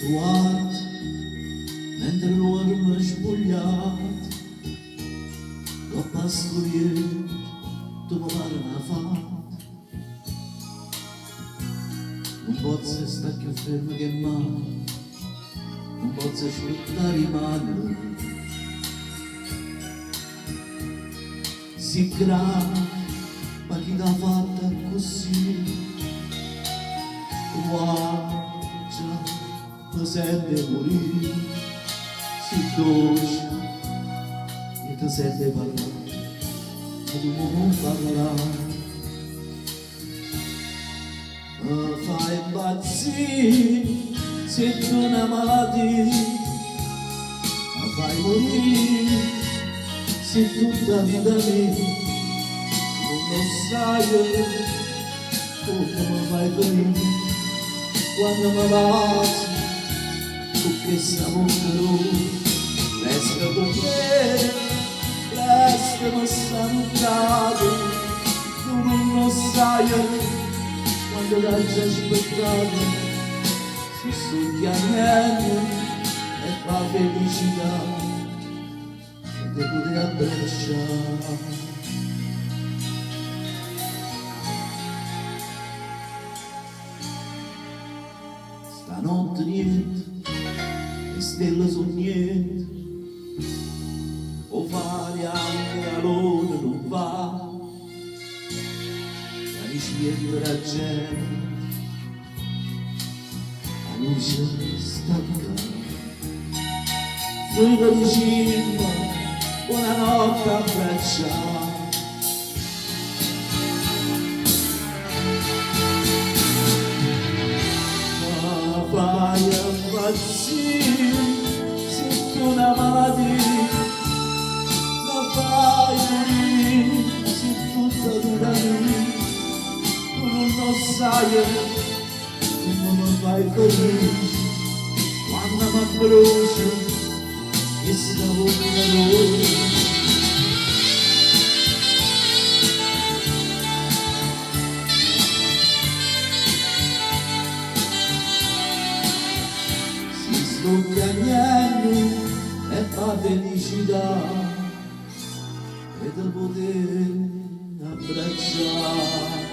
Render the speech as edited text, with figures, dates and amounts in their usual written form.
Guard, mentre l'uomo è spugliato, lo pastorie, tu mi pare una fata. Non posso stare più fermo che mai, non posso aspettare i mani. Si grave, ma chi l'ha fatta così? Guarda, mi sente morire, si dolce, e ti sente parlare, e tu non parlerai. Mi fai impazzire, se tu una malattia, mi fai morire, se tutta la vita mia, non lo sai, come mi fai venire. Quando mi baci con questa bocca rossa, resta con me, resta sanitato, tu non lo sai, quando l'hai già aspettato, si sto chiamando e fa felicità, e te potrei abbracciare. Stanotte niente, le stelle sono niente, o fare anche a loro non va, la ricerca la gente, la luce stanca, fuoco di cima, buonanotte abbracciare. Fai impazzire, se tu una malattia, ma fai morire, se tutta dura mia, tu non lo sai, come mi fai felice, quando mi brucia, questa bocca rossa. Sto piangendo e fa felicità e te poter abbracciare.